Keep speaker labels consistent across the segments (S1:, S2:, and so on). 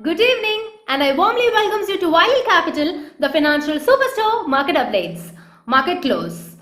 S1: Good evening, and I warmly welcome you to Vayalil Capital, the financial superstore market updates. Market close.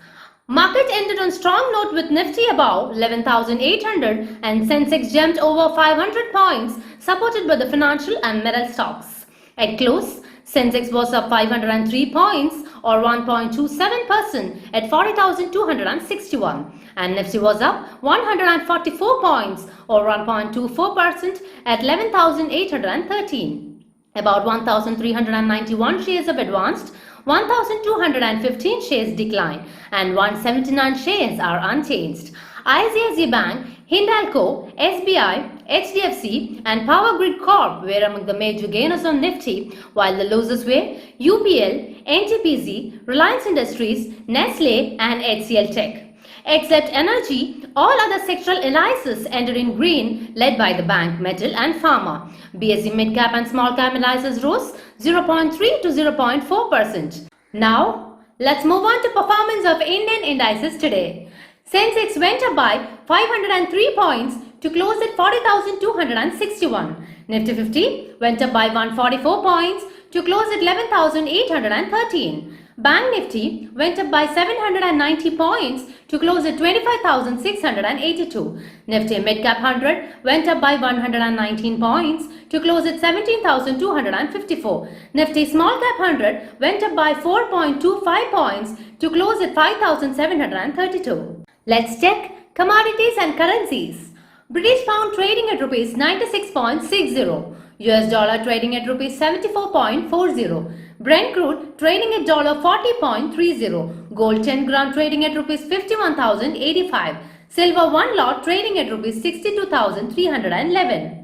S1: Market ended on strong note with Nifty above 11,800 and Sensex jumped over 500 points, supported by the financial and metal stocks. At close, Sensex was up 503 points or 1.27% at 40,261 and Nifty was up 144 points or 1.24% at 11,813. About 1,391 shares have advanced, 1,215 shares declined and 179 shares are unchanged. ICICI Bank, Hindalco, SBI, HDFC and Power Grid Corp were among the major gainers on Nifty, while the losers were UPL, NTPC, Reliance Industries, Nestle and HCL Tech. Except energy, all other sectoral indices ended in green, led by the bank, metal and pharma. BSE Midcap and Smallcap indices rose 0.3 to 0.4%. Now, let's move on to performance of Indian indices today. Sensex went up by 503 points to close at 40,261. Nifty 50 went up by 144 points to close at 11,813. Bank Nifty went up by 790 points to close at 25,682. Nifty Midcap 100 went up by 119 points to close at 17,254. Nifty Smallcap 100 went up by 4.25 points to close at 5,732. Let's check commodities and currencies. British pound trading at rupees 96.60. US dollar trading at rupees 74.40. Brent crude trading at $40.30. Gold 10 gram trading at rupees 51,085. Silver 1 lot trading at rupees 62,311.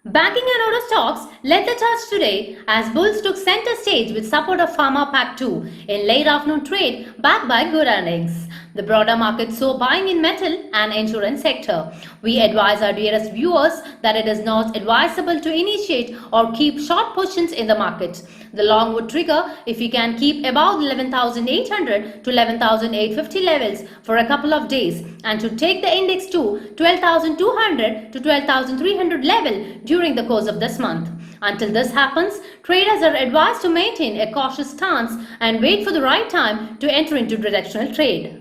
S1: Banking and auto stocks led the charge today as bulls took center stage with support of Pharma Pack 2 in late afternoon trade backed by good earnings. The broader market saw buying in metal and insurance sector. We advise our dearest viewers that it is not advisable to initiate or keep short positions in the market. The long would trigger if you can keep above 11,800 to 11,850 levels for a couple of days and to take the index to 12,200 to 12,300 level during the course of this month. Until this happens, traders are advised to maintain a cautious stance and wait for the right time to enter into directional trade.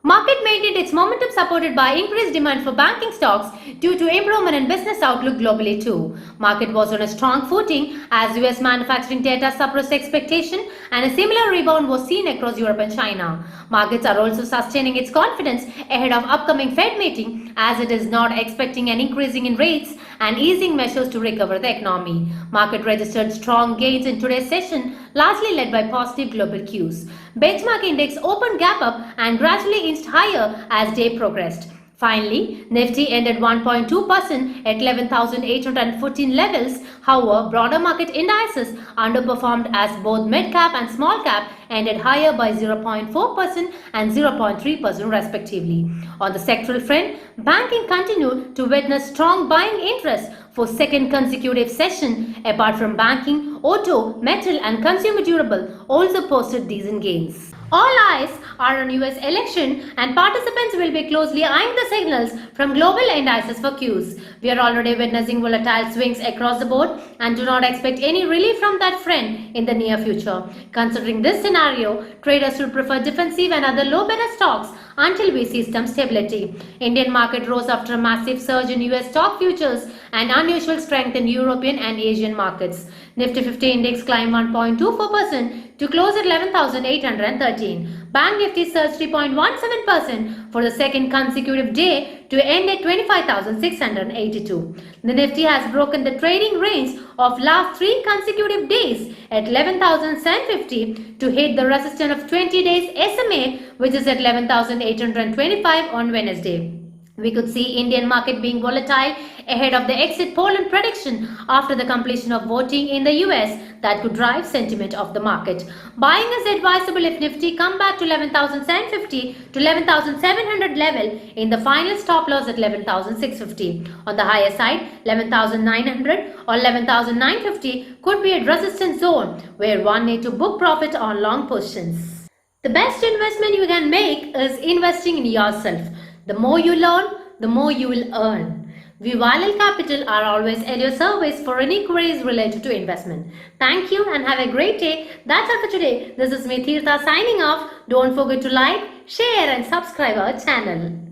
S1: Market maintained its momentum supported by increased demand for banking stocks due to improvement in business outlook globally too. Market was on a strong footing as US manufacturing data suppressed expectation and a similar rebound was seen across Europe and China. Markets are also sustaining its confidence ahead of upcoming Fed meeting as it is not expecting an increasing in rates and easing measures to recover the economy. Market registered strong gains in today's session, largely led by positive global cues. Benchmark index opened gap up and gradually inched higher as day progressed. Finally, Nifty ended 1.2% at 11,814 levels. However, broader market indices underperformed as both mid-cap and small-cap ended higher by 0.4% and 0.3% respectively. On the sectoral front, banking continued to witness strong buying interest for second consecutive session. Apart from banking, auto, metal and consumer durable also posted decent gains. All eyes are on US election and participants will be closely eyeing the signals from global indices for cues. We are already witnessing volatile swings across the board and do not expect any relief from that front in the near future. Considering this scenario, traders should prefer defensive and other low beta stocks until we see some stability. Indian market rose after a massive surge in US stock futures and unusual strength in European and Asian markets. Nifty 50 index climbed 1.24% to close at 11,813. Bank Nifty surged 3.17% for the second consecutive day to end at 25,682. The Nifty has broken the trading range of last 3 consecutive days at 11,750 to hit the resistance of 20 days SMA, which is at 11,825 on Wednesday. We could see Indian market being volatile ahead of the exit poll and prediction after the completion of voting in the US that could drive sentiment of the market. Buying is advisable if Nifty come back to 11,750 to 11,700 level in the final stop loss at 11,650. On the higher side, 11,900 or 11,950 could be a resistance zone where one need to book profit on long positions. The best investment you can make is investing in yourself. The more you learn, the more you will earn. We Vayalil Capital are always at your service for any queries related to investment. Thank you and have a great day. That's all for today. This is me Tirtha signing off. Don't forget to like, share and subscribe our channel.